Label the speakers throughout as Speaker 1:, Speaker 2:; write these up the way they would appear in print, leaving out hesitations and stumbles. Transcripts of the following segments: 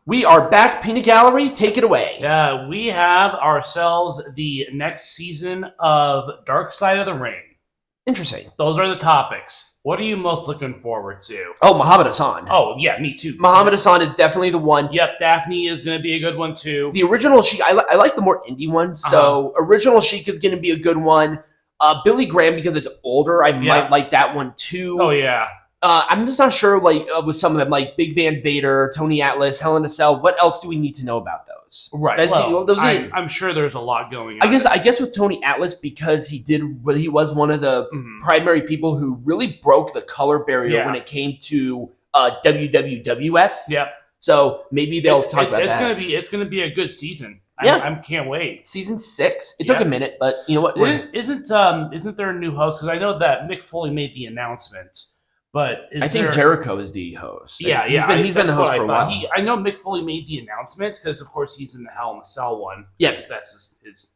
Speaker 1: We are back, Peanut Gallery. Take it away.
Speaker 2: Yeah, we have ourselves the next season of Dark Side of the Ring.
Speaker 1: Interesting.
Speaker 2: Those are the topics. What are you most looking forward to?
Speaker 1: Oh, Muhammad Hassan.
Speaker 2: Oh, yeah, me too.
Speaker 1: Muhammad Hassan is definitely the one.
Speaker 2: Yep, Daphne is going to be a good one too.
Speaker 1: The original Sheik, I like the more indie ones. So original Sheik is going to be a good one. Billy Graham, because it's older, I might like that one too.
Speaker 2: Oh, yeah.
Speaker 1: I'm just not sure, with some of them, like Big Van Vader, Tony Atlas, Hell in a Cell. What else do we need to know about those?
Speaker 2: Right. I'm sure there's a lot going on.
Speaker 1: I guess with Tony Atlas, because he was one of the primary people who really broke the color barrier when it came to WWF.
Speaker 2: Yep.
Speaker 1: So maybe they'll talk about that.
Speaker 2: It's gonna be a good season. I can't wait.
Speaker 1: Season 6. It took a minute, but you know what?
Speaker 2: Isn't there a new host? Because I know that Mick Foley made the announcement. But
Speaker 1: I think Jericho is the host.
Speaker 2: Yeah,
Speaker 1: he's been the host for a while.
Speaker 2: I know Mick Foley made the announcement because, of course, he's in the Hell in a Cell one.
Speaker 1: Yes,
Speaker 2: that's his.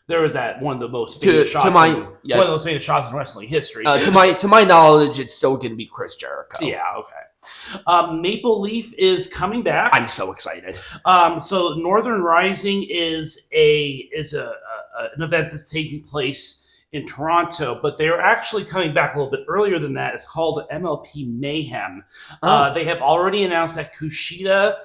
Speaker 2: There was that one of the most famous shots. One of those famous shots in wrestling history.
Speaker 1: To my knowledge, it's still going to be Chris Jericho.
Speaker 2: Yeah. Okay. Maple Leaf is coming back.
Speaker 1: I'm so excited.
Speaker 2: So Northern Rising is an event that's taking place in Toronto, but they're actually coming back a little bit earlier than that. It's called MLP Mayhem. They have already announced that Kushida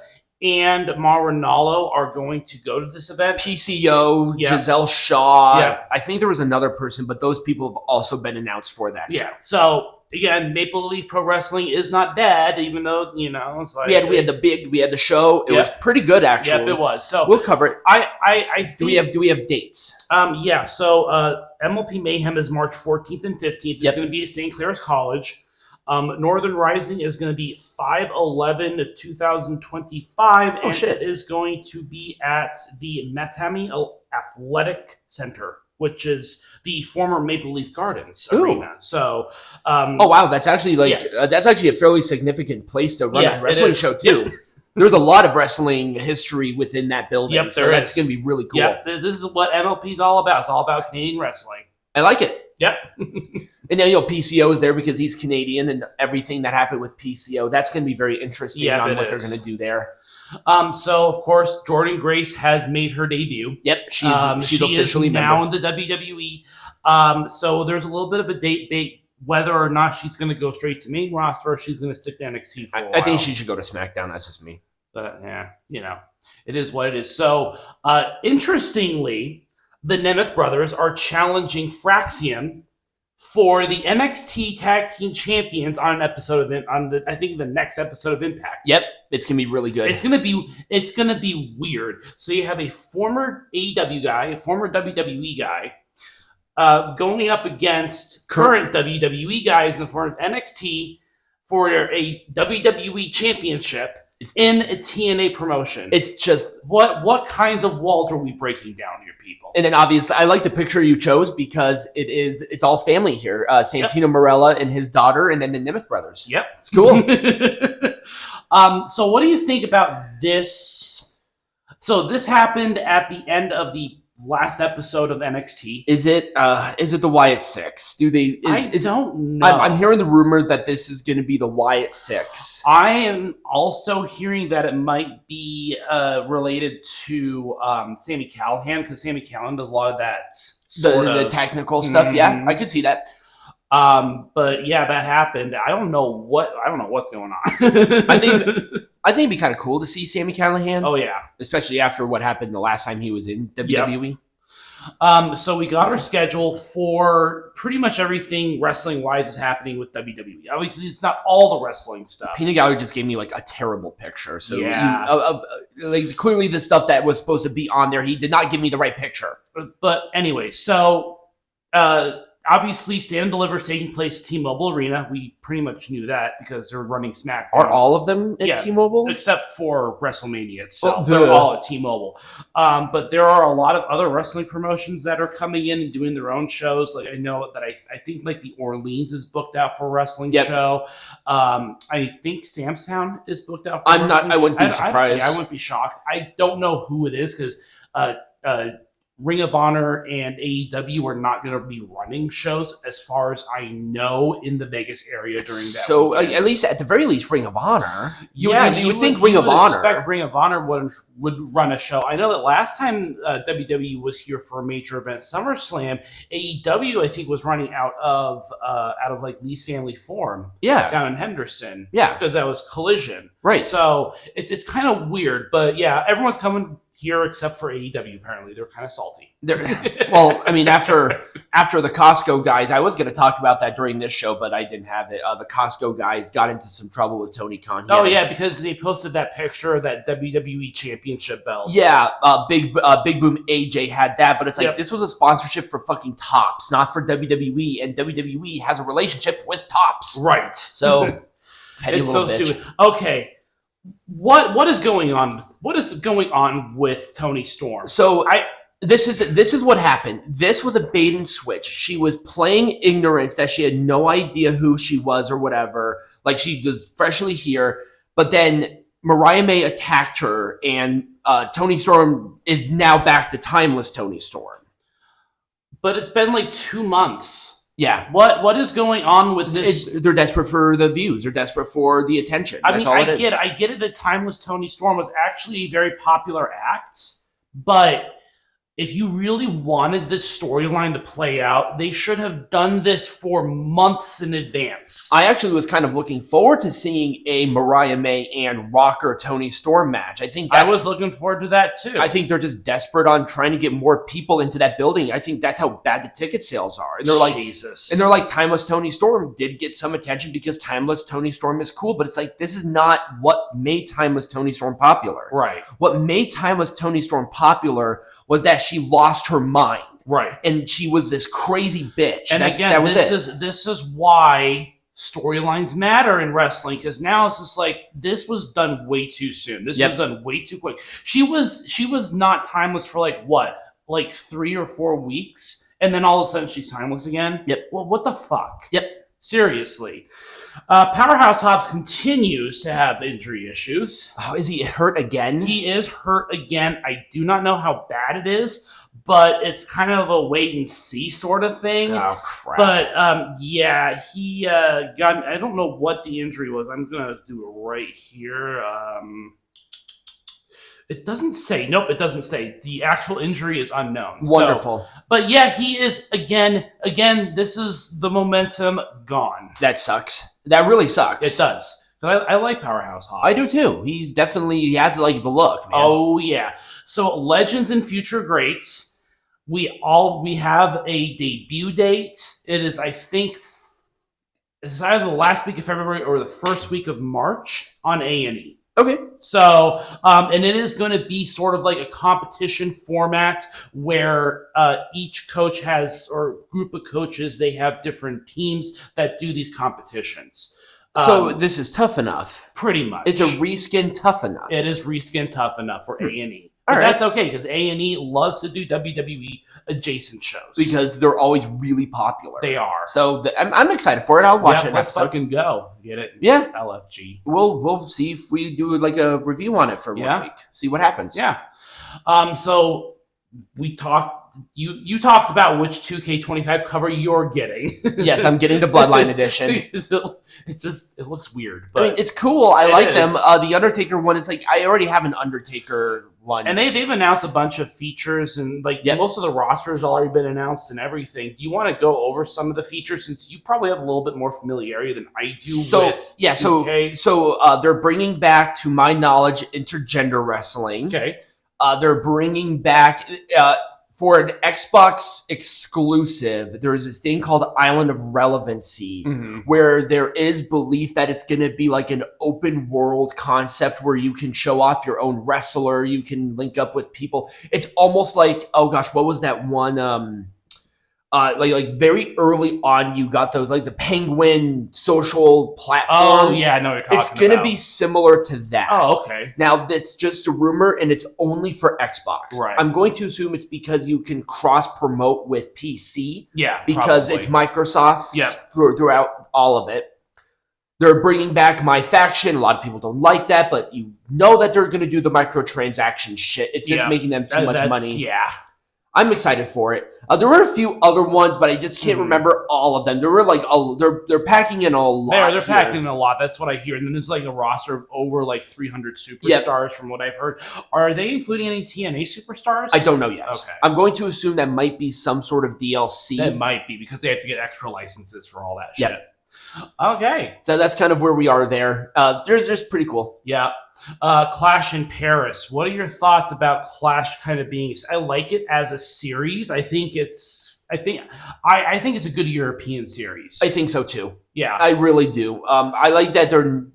Speaker 2: and Marinallo are going to go to this event.
Speaker 1: PCO, Giselle Shaw. I think there was another person, but those people have also been announced for that.
Speaker 2: Yeah. So again, Maple Leaf Pro Wrestling is not dead, even though it's like
Speaker 1: we had the show. It was pretty good, actually.
Speaker 2: Yep, it was. So
Speaker 1: we'll cover it.
Speaker 2: I think,
Speaker 1: do we have dates?
Speaker 2: So MLP Mayhem is March 14th and 15th. It's going to be at St. Clair's College. Northern Rising is going to be 5/11 of 2025, and it is going to be at the Matami Athletic Center, which is the former Maple Leaf Gardens arena. So,
Speaker 1: oh wow, that's actually that's actually a fairly significant place to run a wrestling show too. Yep. There's a lot of wrestling history within that building.
Speaker 2: Yep,
Speaker 1: so that's going to be really cool.
Speaker 2: Yep, this is what MLP is all about. It's all about Canadian wrestling.
Speaker 1: I like it.
Speaker 2: Yep.
Speaker 1: And then PCO is there because he's Canadian, and everything that happened with PCO, that's going to be very interesting on what they're going to do there.
Speaker 2: So of course Jordan Grace has made her debut.
Speaker 1: Yep, she's officially
Speaker 2: now in the WWE. So there's a little bit of a debate whether or not she's going to go straight to main roster or she's going to stick to NXT for a while.
Speaker 1: I think she should go to SmackDown. That's just me.
Speaker 2: But it is what it is. So interestingly, the Nemeth brothers are challenging Fraxium for the NXT Tag Team Champions on an episode of I think the next episode of Impact.
Speaker 1: Yep, it's gonna be really good.
Speaker 2: It's gonna be weird. So you have a former AEW guy, a former WWE guy, going up against current WWE guys in the form of NXT for a WWE Championship. In a TNA promotion.
Speaker 1: It's just
Speaker 2: what kinds of walls are we breaking down here, people?
Speaker 1: And then obviously I like the picture you chose because it's all family here. Santino Marella and his daughter, and then the Nemeth brothers.
Speaker 2: Yep.
Speaker 1: It's cool.
Speaker 2: So what do you think about this? So this happened at the end of the last episode of NXT.
Speaker 1: Is it the Wyatt Six?
Speaker 2: I don't know.
Speaker 1: I'm hearing the rumor that this is going to be the Wyatt Six.
Speaker 2: I am also hearing that it might be related to Sami Callihan, because Sami Callihan does a lot of that
Speaker 1: the technical stuff. Yeah, I could see that.
Speaker 2: But yeah, that happened. I don't know what's going on.
Speaker 1: I think it'd be kind of cool to see Sami Callihan.
Speaker 2: Oh yeah,
Speaker 1: especially after what happened the last time he was in WWE.
Speaker 2: So we got our schedule for pretty much everything wrestling wise is happening with WWE. Obviously, it's not all the wrestling stuff.
Speaker 1: Peanut Gallery just gave me a terrible picture. So clearly the stuff that was supposed to be on there, he did not give me the right picture.
Speaker 2: But anyway, so obviously, Stand and Deliver is taking place at T-Mobile Arena. We pretty much knew that because they're running SmackDown.
Speaker 1: Are all of them at T-Mobile?
Speaker 2: Except for WrestleMania itself. They're all at T-Mobile. But there are a lot of other wrestling promotions that are coming in and doing their own shows. Like I know that I think the Orleans is booked out for a wrestling show. I think Sam's Town is booked out for a wrestling show.
Speaker 1: I wouldn't be surprised.
Speaker 2: I wouldn't be shocked. I don't know who it is because Ring of Honor and AEW are not going to be running shows, as far as I know, in the Vegas area during that.
Speaker 1: So at least, at the very least, Ring of Honor. You would think
Speaker 2: Ring of Honor. Expect Ring of Honor would run a show. I know that last time WWE was here for a major event, SummerSlam, AEW I think was running out of like Lee's Family Forum, down in Henderson, because that was Collision, right? So it's kind of weird, but yeah, everyone's coming here except for AEW. Apparently, they're kind of salty.
Speaker 1: Well, I mean, after the Costco guys, I was going to talk about that during this show, but I didn't have it. The Costco guys got into some trouble with Tony Khan.
Speaker 2: Because they posted that picture of that WWE Championship belt.
Speaker 1: Yeah, Big Boom AJ had that, but it's like this was a sponsorship for fucking Topps, not for WWE, and WWE has a relationship with Topps,
Speaker 2: right?
Speaker 1: So
Speaker 2: it's so stupid. Okay. What is going on? What is going on with Toni Storm?
Speaker 1: So this is what happened. This was a bait and switch. She was playing ignorance that she had no idea who she was or whatever. Like she was freshly here, but then Mariah May attacked her, and Toni Storm is now back to timeless Toni Storm.
Speaker 2: But it's been like 2 months.
Speaker 1: Yeah.
Speaker 2: What is going on with this?
Speaker 1: They're desperate for the views. They're desperate for the attention. That's all it is.
Speaker 2: I get it that Timeless Toni Storm was actually a very popular act, but if you really wanted this storyline to play out, they should have done this for months in advance.
Speaker 1: I actually was kind of looking forward to seeing a Mariah May and Rocker Toni Storm match. I
Speaker 2: was looking forward to that too.
Speaker 1: I think they're just desperate on trying to get more people into that building. I think that's how bad the ticket sales are. And they're like,
Speaker 2: Jesus.
Speaker 1: And they're like, Timeless Toni Storm did get some attention because Timeless Toni Storm is cool, but it's like, this is not what made Timeless Toni Storm popular.
Speaker 2: Right.
Speaker 1: What made Timeless Toni Storm popular was that she lost her mind.
Speaker 2: Right.
Speaker 1: And she was this crazy bitch.
Speaker 2: And again, this is why storylines matter in wrestling, because now it's just like, this was done way too soon. This was done way too quick. She was not timeless for like 3 or 4 weeks, and then all of a sudden she's timeless again.
Speaker 1: Yep.
Speaker 2: Well, what the fuck?
Speaker 1: Yep.
Speaker 2: Seriously. Powerhouse Hobbs continues to have injury issues.
Speaker 1: Oh, is he hurt again?
Speaker 2: He is hurt again. I do not know how bad it is, but it's kind of a wait and see sort of thing.
Speaker 1: Oh, crap.
Speaker 2: But he got, I don't know what the injury was. I'm going to do it right here. It doesn't say. Nope, it doesn't say. The actual injury is unknown.
Speaker 1: Wonderful.
Speaker 2: So, but yeah, he is, again, this is the momentum gone.
Speaker 1: That sucks. That really sucks.
Speaker 2: It does. I like Powerhouse Hobbs.
Speaker 1: I do too. He has like the look, man.
Speaker 2: Oh, yeah. So Legends and Future Greats, we have a debut date. It is, I think, it's either the last week of February or the first week of March on A&E.
Speaker 1: Okay.
Speaker 2: So, and it is going to be sort of like a competition format where each coach has, or group of coaches, they have different teams that do these competitions.
Speaker 1: So this is Tough Enough.
Speaker 2: Pretty much.
Speaker 1: It's a reskin Tough Enough.
Speaker 2: It is reskin Tough Enough for A&E.
Speaker 1: All right.
Speaker 2: That's okay, because A&E loves to do WWE adjacent shows.
Speaker 1: Because they're always really popular.
Speaker 2: They are.
Speaker 1: So I'm excited for it. I'll watch it.
Speaker 2: Let's fucking go. Get it?
Speaker 1: Yeah.
Speaker 2: LFG.
Speaker 1: We'll see if we do like a review on it for 1 week. See what happens.
Speaker 2: Yeah. So we talked. You talked about which 2K25 cover you're getting. Yes,
Speaker 1: I'm getting the Bloodline edition.
Speaker 2: It looks weird, but
Speaker 1: I mean, it's cool. I like them. The Undertaker one is like, I already have an Undertaker one,
Speaker 2: and they've announced a bunch of features, and most of the roster has already been announced and everything. Do you want to go over some of the features, since you probably have a little bit more familiarity than I do? So
Speaker 1: they're bringing back, to my knowledge, intergender wrestling.
Speaker 2: Okay.
Speaker 1: They're bringing back for an Xbox exclusive, there is this thing called Island of Relevancy, where there is belief that it's going to be like an open world concept where you can show off your own wrestler, you can link up with people. It's almost like, oh gosh, what was that one? Like very early on, you got those, like the Penguin social platform.
Speaker 2: Oh yeah, I know what you're talking about.
Speaker 1: It's going to be similar to that.
Speaker 2: Oh, okay.
Speaker 1: Now that's just a rumor, and it's only for Xbox.
Speaker 2: Right.
Speaker 1: I'm going to assume it's because you can cross promote with PC.
Speaker 2: Yeah,
Speaker 1: because
Speaker 2: probably.
Speaker 1: It's Microsoft.
Speaker 2: Yeah.
Speaker 1: Throughout all of it. They're bringing back My Faction. A lot of people don't like that, but you know that they're going to do the microtransaction shit. It's just making them too much money.
Speaker 2: Yeah.
Speaker 1: I'm excited for it. There were a few other ones, but I just can't remember all of them. There were like they're packing in a lot.
Speaker 2: They're packing in a lot. That's what I hear. And then there's like a roster of over like 300 superstars from what I've heard. Are they including any TNA superstars?
Speaker 1: I don't know yet.
Speaker 2: Okay.
Speaker 1: I'm going to assume that might be some sort of DLC.
Speaker 2: That might be because they have to get extra licenses for all that shit. Okay.
Speaker 1: So that's kind of where we are there. There's pretty cool.
Speaker 2: Yeah. Clash in Paris. What are your thoughts about Clash kind of being? I like it as a series. I think it's a good European series.
Speaker 1: I think so too.
Speaker 2: Yeah,
Speaker 1: I really do. I like that they're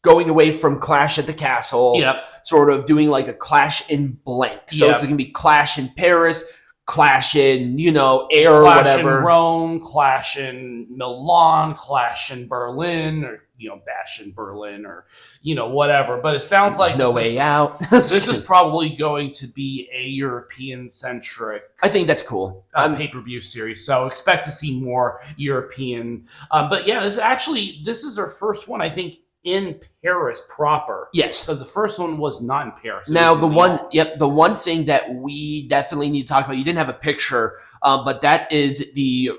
Speaker 1: going away from Clash at the Castle.
Speaker 2: Yep.
Speaker 1: Sort of doing like a Clash in blank. So it's going to be Clash in Paris, Clash in, air or whatever.
Speaker 2: Clash in Rome, Clash in Milan, Clash in Berlin, or Bash in Berlin, or whatever. But it sounds like
Speaker 1: No Way Out.
Speaker 2: This is probably going to be a European-centric.
Speaker 1: I think that's cool.
Speaker 2: Pay-per-view series. So expect to see more European. But yeah, this is our first one, I think, in Paris proper.
Speaker 1: Yes,
Speaker 2: because the first one was not in Paris.
Speaker 1: Now the one thing that we definitely need to talk about. You didn't have a picture, but that is the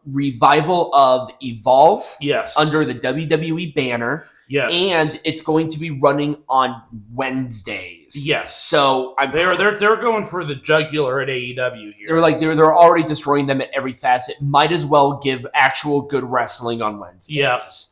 Speaker 1: revival of Evolve.
Speaker 2: Yes,
Speaker 1: under the WWE banner.
Speaker 2: Yes,
Speaker 1: and it's going to be running on Wednesdays.
Speaker 2: Yes,
Speaker 1: so
Speaker 2: they're going for the jugular at AEW here.
Speaker 1: They're already destroying them at every facet. Might as well give actual good wrestling on Wednesdays.
Speaker 2: Yes.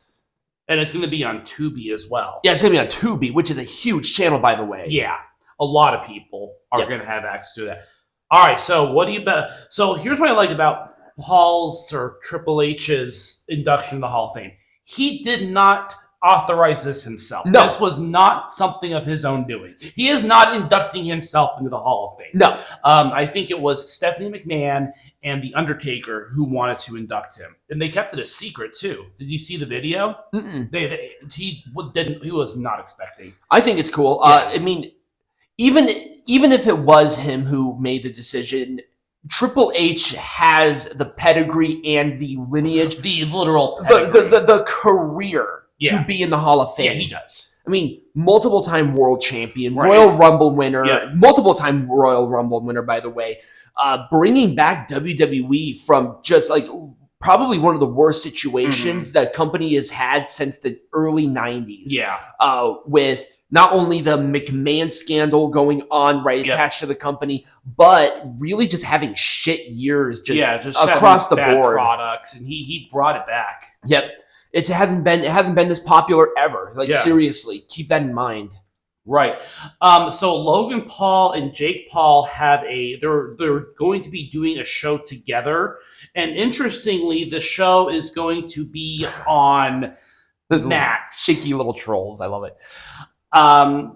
Speaker 2: And it's going to be on Tubi as well.
Speaker 1: Yeah, it's going to be on Tubi, which is a huge channel, by the way.
Speaker 2: Yeah, a lot of people are going to have access to that. All right, so what do you bet? So here's what I like about Paul's or Triple H's induction to the Hall of Fame. He did not authorize this himself.
Speaker 1: No.
Speaker 2: This was not something of his own doing. He is not inducting himself into the Hall of Fame.
Speaker 1: No.
Speaker 2: I think it was Stephanie McMahon and The Undertaker who wanted to induct him. And they kept it a secret, too. Did you see the video? He was not expecting.
Speaker 1: I think it's cool. Yeah. I mean, even if it was him who made the decision, Triple H has the pedigree and the lineage.
Speaker 2: The literal pedigree.
Speaker 1: The career to be in the Hall of Fame.
Speaker 2: Yeah, he does.
Speaker 1: I mean, multiple-time world champion, Royal Rumble winner, multiple-time Royal Rumble winner, by the way. Bringing back WWE from just like probably one of the worst situations that company has had since the early 90s.
Speaker 2: Yeah.
Speaker 1: With not only the McMahon scandal going on attached to the company, but really just having shit years just across the board.
Speaker 2: Products, and he brought it back.
Speaker 1: Yep. It hasn't been this popular ever. Seriously, keep that in mind.
Speaker 2: Right. So Logan Paul and Jake Paul have they're going to be doing a show together. And interestingly, the show is going to be on Max.
Speaker 1: Cheeky little trolls. I love it.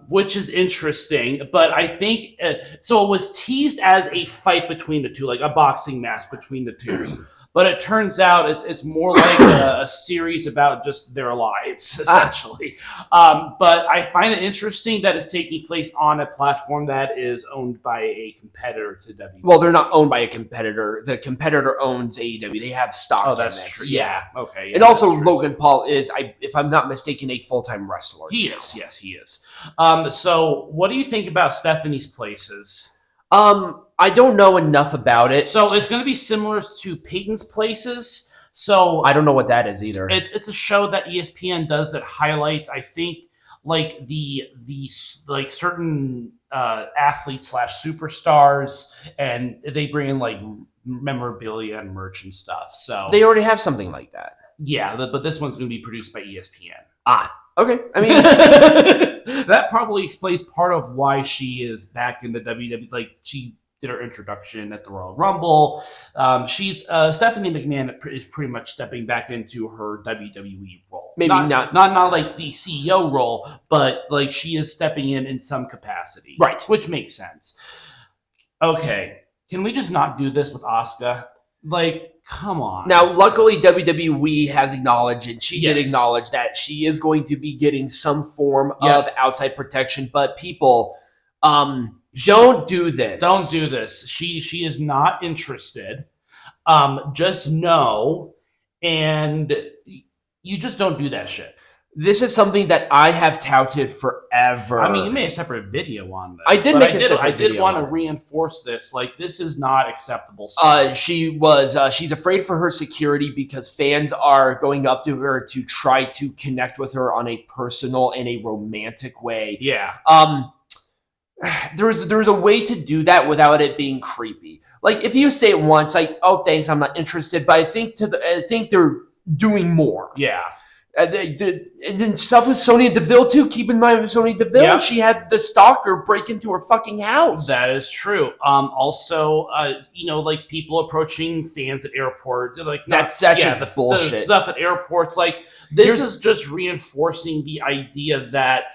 Speaker 2: Which is interesting, but I think so. It was teased as a fight between the two, like a boxing match between the two. But it turns out it's more like a series about just their lives, essentially. But I find it interesting that it's taking place on a platform that is owned by a competitor to WWE.
Speaker 1: Well, they're not owned by a competitor. The competitor owns AEW. They have stock.
Speaker 2: Oh, that's true. Yeah. Okay. Yeah,
Speaker 1: and also, Logan Paul is, if I'm not mistaken, a full-time wrestler.
Speaker 2: He is. Yes, he is. So what do you think about Stephanie's Places?
Speaker 1: I don't know enough about it.
Speaker 2: So it's going to be similar to Peyton's Places. So
Speaker 1: I don't know what that is either.
Speaker 2: It's a show that ESPN does that highlights, I think, like the certain athletes / superstars, and they bring in like memorabilia and merch and stuff. So
Speaker 1: they already have something like that.
Speaker 2: Yeah, but this one's going to be produced by ESPN.
Speaker 1: Okay. I mean,
Speaker 2: that probably explains part of why she is back in the WWE. Like, she did her introduction at the Royal Rumble. She's Stephanie McMahon is pretty much stepping back into her WWE role.
Speaker 1: Maybe not
Speaker 2: like the CEO role, but like she is stepping in some capacity.
Speaker 1: Right.
Speaker 2: Which makes sense. Okay. Can we just not do this with Asuka? Like, come on.
Speaker 1: Now, luckily, WWE has acknowledged, and she did acknowledge that she is going to be getting some form of outside protection. But people, don't do this.
Speaker 2: Don't do this. She is not interested. Just know, and you just don't do that shit.
Speaker 1: This is something that I have touted forever.
Speaker 2: I mean, you made a separate video on this.
Speaker 1: I did make a separate video.
Speaker 2: I did want to reinforce this. Like, this is not acceptable.
Speaker 1: She's afraid for her security because fans are going up to her to try to connect with her on a personal and a romantic way.
Speaker 2: Yeah.
Speaker 1: There's a way to do that without it being creepy. Like, if you say it once, like, "Oh, thanks, I'm not interested," but I think they're doing more.
Speaker 2: Yeah.
Speaker 1: And then stuff with Sonya Deville too. Keep in mind with Sonya Deville, she had the stalker break into her fucking house.
Speaker 2: That is true. Also, like people approaching fans at airports, like
Speaker 1: that's just bullshit.
Speaker 2: The stuff at airports, like this is just reinforcing the idea that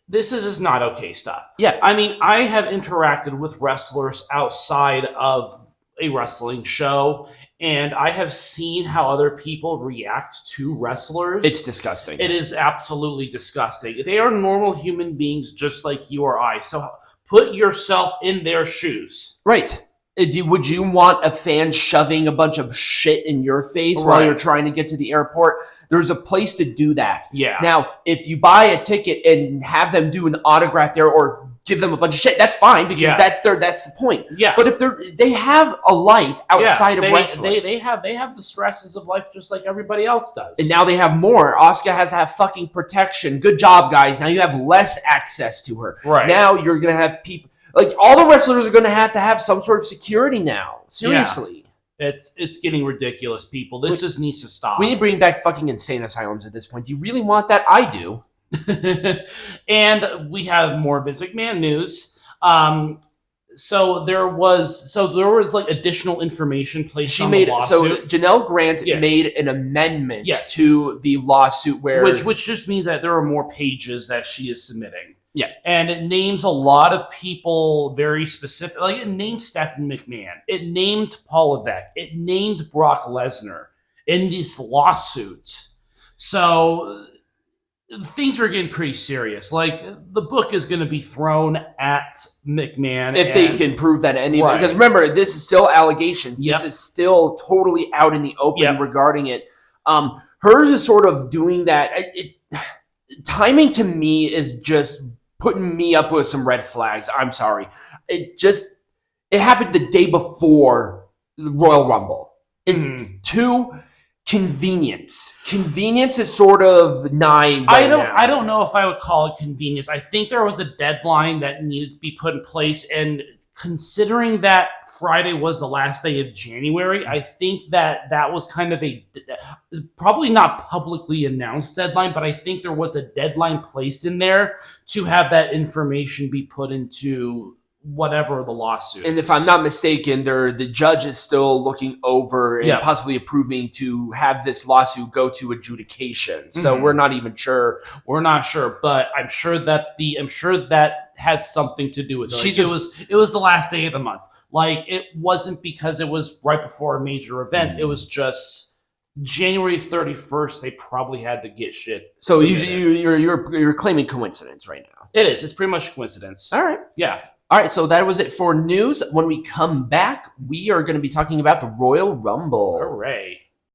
Speaker 2: this is just not okay stuff.
Speaker 1: Yeah,
Speaker 2: I mean, I have interacted with wrestlers outside of a wrestling show, and I have seen how other people react to wrestlers.
Speaker 1: It's disgusting.
Speaker 2: It is absolutely disgusting. They are normal human beings just like you or I. So put yourself in their shoes.
Speaker 1: Right. Would you want a fan shoving a bunch of shit in your face while you're trying to get to the airport? There's a place to do that.
Speaker 2: Yeah.
Speaker 1: Now, if you buy a ticket and have them do an autograph there or give them a bunch of shit, that's fine because that's the point.
Speaker 2: Yeah.
Speaker 1: But if they have a life outside of wrestling.
Speaker 2: They have the stresses of life just like everybody else does.
Speaker 1: And now they have more. Asuka has to have fucking protection. Good job, guys. Now you have less access to her.
Speaker 2: Right.
Speaker 1: Now you're going to have people. Like, all the wrestlers are going to have some sort of security now. Seriously.
Speaker 2: Yeah. It's getting ridiculous, people. This just needs to stop.
Speaker 1: We need to bring back fucking insane asylums at this point. Do you really want that? I do.
Speaker 2: And we have more Vince McMahon news. So there was like additional information placed on the lawsuit.
Speaker 1: So Janelle Grant made an amendment to the lawsuit
Speaker 2: which just means that there are more pages that she is submitting.
Speaker 1: Yeah.
Speaker 2: And it names a lot of people very specific. Like, it named Stephanie McMahon. It named Paul Levesque. It named Brock Lesnar in this lawsuit. So things are getting pretty serious. Like, the book is going to be thrown at McMahon.
Speaker 1: If they can prove that anybody. Because remember, this is still allegations.
Speaker 2: Yep.
Speaker 1: This is still totally out in the open regarding it. Hers is sort of doing that. Timing to me is just putting me up with some red flags. I'm sorry. It happened the day before the Royal Rumble. It's too convenience. Convenience is sort of nigh now.
Speaker 2: I don't know if I would call it convenience. I think there was a deadline that needed to be put in place, and considering that Friday was the last day of January, I think that was kind of a probably not publicly announced deadline, but I think there was a deadline placed in there to have that information be put into whatever the lawsuit.
Speaker 1: And if I'm not mistaken, the judge is still looking over and possibly approving to have this lawsuit go to adjudication. So we're not even sure.
Speaker 2: We're not sure, but I'm sure that has something to do with it. It was the last day of the month. Like, it wasn't because it was right before a major event. It was just January 31st. They probably had to get shit.
Speaker 1: So you're claiming coincidence right now.
Speaker 2: It is. It's pretty much coincidence.
Speaker 1: All right.
Speaker 2: Yeah.
Speaker 1: All right, so that was it for news. When we come back, we are going to be talking about the Royal Rumble.
Speaker 2: Hooray.